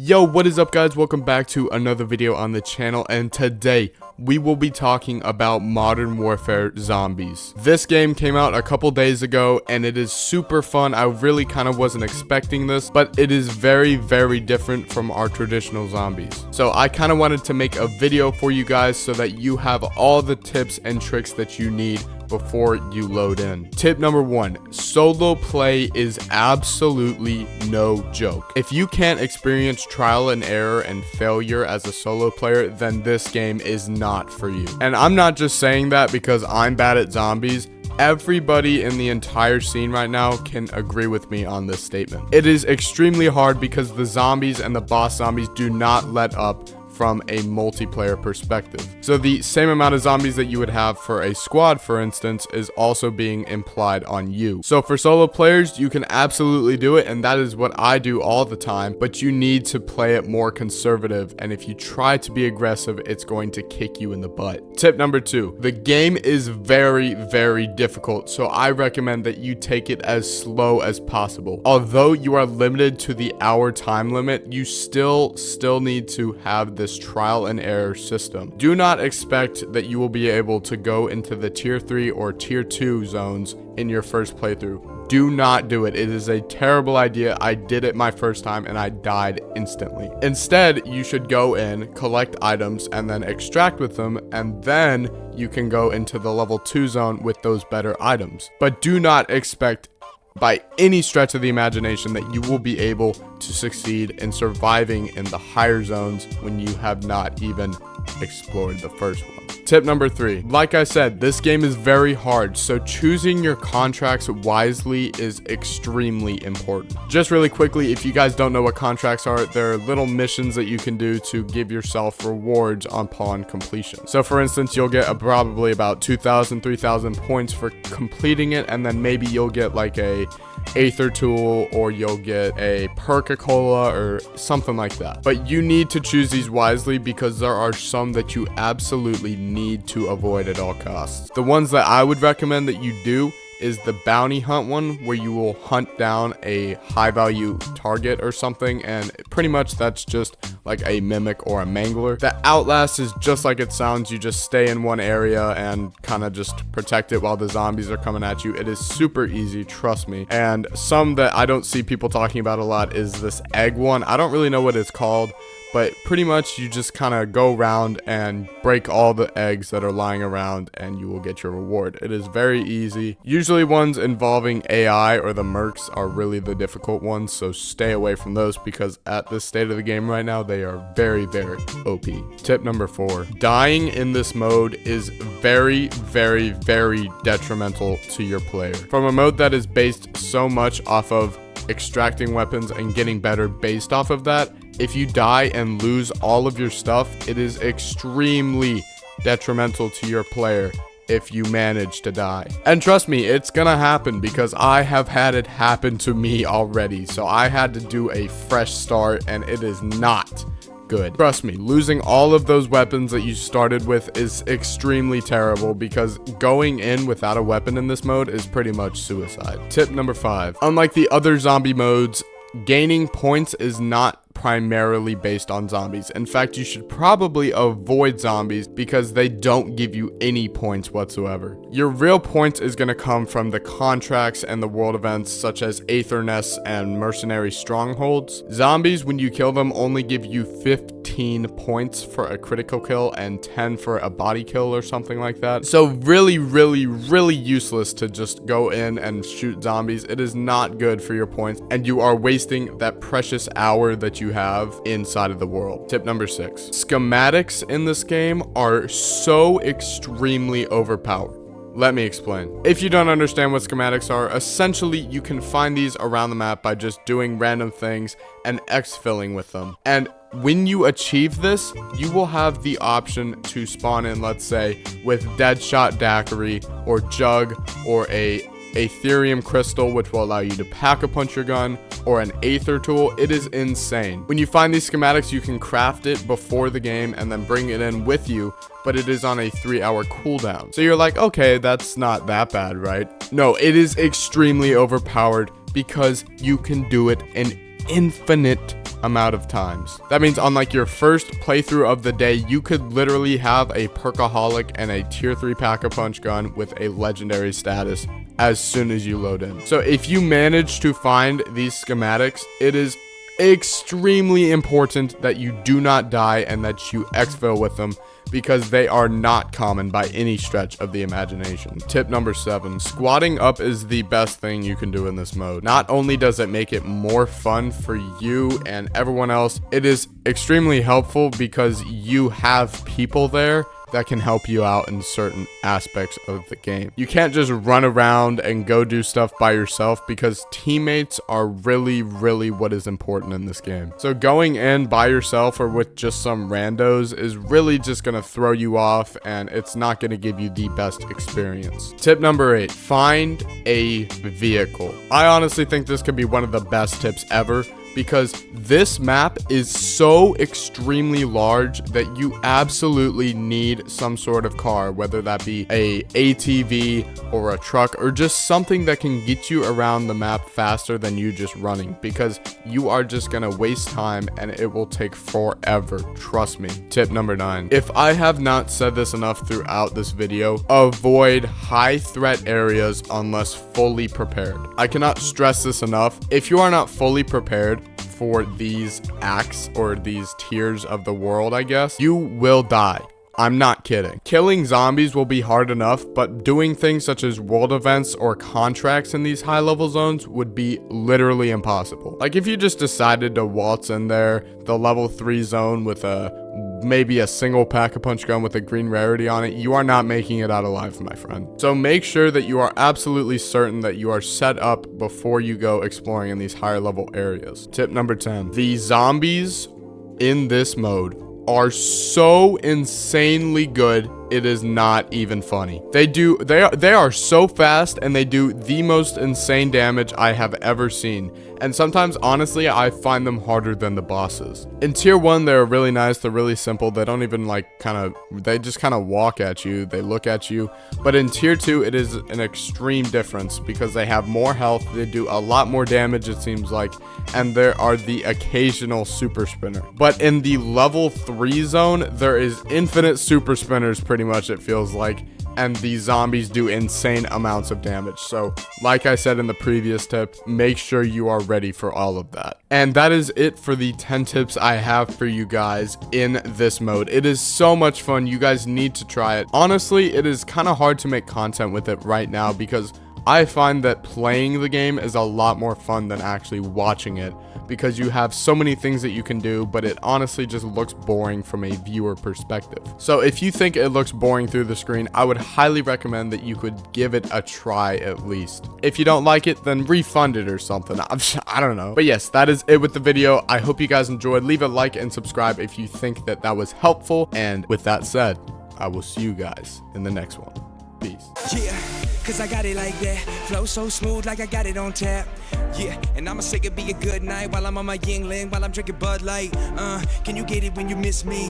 Yo, what is up guys? Welcome back to another video on the channel, and today we will be talking about Modern Warfare Zombies. This game came out a couple days ago and it is super fun. I really kind of wasn't expecting this, but it is very different from our traditional zombies. So I kind of wanted to make a video for you guys so that you have all the tips and tricks that you need before you load in. Tip number 1, solo play is absolutely no joke. If you can't experience trial and error and failure as a solo player, then this game is not for you. And I'm not just saying that because I'm bad at zombies. Everybody in the entire scene right now can agree with me on this statement. It is extremely hard because the zombies and the boss zombies do not let up from a multiplayer perspective. So the same amount of zombies that you would have for a squad, for instance, is also being implied on you. So for solo players, you can absolutely do it, and that is what I do all the time, but you need to play it more conservative, and if you try to be aggressive, it's going to kick you in the butt. Tip number 2, the game is very difficult, so I recommend that you take it as slow as possible. Although you are limited to the hour time limit, you still need to have this trial and error system. Do not expect that you will be able to go into the tier 3 or tier 2 zones in your first playthrough. Do not do it. It is a terrible idea. I did it my first time and I died instantly. Instead, you should go in, collect items, and then extract with them, and then you can go into the level 2 zone with those better items. But do not expect by any stretch of the imagination that you will be able to succeed in surviving in the higher zones when you have not even explored the first one. Tip number 3, like I said, this game is very hard, so choosing your contracts wisely is extremely important. Just really quickly, if you guys don't know what contracts are, they're little missions that you can do to give yourself rewards upon completion. So for instance, you'll get probably about 2,000, 3,000 points for completing it, and then maybe you'll get like a Aether tool, or you'll get a Perca-Cola or something like that. But you need to choose these wisely because there are some that you absolutely need to avoid at all costs. The ones that I would recommend that you do is the bounty hunt one, where you will hunt down a high value target or something, and pretty much that's just like a mimic or a mangler. The outlast is just like it sounds. You just stay in one area and kind of just protect it while the zombies are coming at you. It is super easy, trust me. And some that I don't see people talking about a lot is this egg one. I don't really know what it's called, but pretty much you just kind of go around and break all the eggs that are lying around and you will get your reward. It is very easy. Usually ones involving AI or the mercs are really the difficult ones, so stay away from those because at this state of the game right now, they are very OP. Tip number 4, dying in this mode is very detrimental to your player. From a mode that is based so much off of extracting weapons and getting better based off of that, if you die and lose all of your stuff, it is extremely detrimental to your player if you manage to die. And trust me, it's gonna happen because I have had it happen to me already. So I had to do a fresh start and it is not good. Trust me, losing all of those weapons that you started with is extremely terrible because going in without a weapon in this mode is pretty much suicide. Tip number 5, unlike the other zombie modes, gaining points is not primarily based on zombies. In fact, you should probably avoid zombies because they don't give you any points whatsoever. Your real points is going to come from the contracts and the world events such as Aether Nests and Mercenary Strongholds. Zombies, when you kill them, only give you 15 points for a critical kill and 10 for a body kill or something like that. So really useless to just go in and shoot zombies. It is not good for your points and you are wasting that precious hour that you have inside of the world. Tip number 6, schematics in this game are so extremely overpowered. Let me explain. If you don't understand what schematics are, essentially you can find these around the map by just doing random things and exfilling with them. And when you achieve this, you will have the option to spawn in, let's say, with Deadshot Daiquiri or Jug or a Aetherium Crystal, which will allow you to pack-a-punch your gun, or an Aether tool. It is insane. When you find these schematics, you can craft it before the game and then bring it in with you, but it is on a 3-hour cooldown. So you're like, okay, that's not that bad, right? No, it is extremely overpowered because you can do it an infinite amount of times. That means on like your first playthrough of the day, you could literally have a Perkaholic and a tier 3 Pack-a-Punch gun with a legendary status as soon as you load in. So if you manage to find these schematics, it is extremely important that you do not die and that you exfil with them, because they are not common by any stretch of the imagination. Tip number 7, squatting up is the best thing you can do in this mode. Not only does it make it more fun for you and everyone else, it is extremely helpful because you have people there that can help you out in certain aspects of the game. You can't just run around and go do stuff by yourself, because teammates are really what is important in this game. So going in by yourself or with just some randos is really just gonna throw you off, and it's not gonna give you the best experience. Tip number 8, find a vehicle. I honestly think this could be one of the best tips ever, because this map is so extremely large that you absolutely need some sort of car, whether that be a ATV or a truck or just something that can get you around the map faster than you just running, because you are just gonna waste time and it will take forever, trust me. Tip number 9, if I have not said this enough throughout this video, avoid high threat areas unless fully prepared. I cannot stress this enough. If you are not fully prepared for these acts or these tiers of the world, I guess, you will die. I'm not kidding. Killing zombies will be hard enough, but doing things such as world events or contracts in these high level zones would be literally impossible. Like if you just decided to waltz in there, the level 3 zone with maybe a single Pack-a-Punch gun with a green rarity on it, you are not making it out alive, my friend. So make sure that you are absolutely certain that you are set up before you go exploring in these higher level areas. Tip number 10, the zombies in this mode are so insanely good, it is not even funny. They are so fast, and they do the most insane damage I have ever seen. And sometimes, honestly, I find them harder than the bosses. In tier 1, they're really nice, they're really simple, they don't even they just kind of walk at you, they look at you. But in tier 2, it is an extreme difference, because they have more health, they do a lot more damage, it seems like, and there are the occasional super spinner. But in the level 3 zone, there is infinite super spinners, pretty much, it feels like, and these zombies do insane amounts of damage. So like I said in the previous tip, make sure you are ready for all of that. And that is it for the 10 tips I have for you guys in this mode. It is so much fun. You guys need to try it. Honestly, it is kind of hard to make content with it right now, because I find that playing the game is a lot more fun than actually watching it, because you have so many things that you can do, but it honestly just looks boring from a viewer perspective. So if you think it looks boring through the screen, I would highly recommend that you could give it a try at least. If you don't like it, then refund it or something. I don't know. But yes, that is it with the video. I hope you guys enjoyed. Leave a like and subscribe if you think that that was helpful. And with that said, I will see you guys in the next one. Peace. Yeah, cause I got it like that. Flow so smooth like I got it on tap. Yeah, and I'ma say it be a good night while I'm on my Yingling, while I'm drinking Bud Light. Can you get it when you miss me?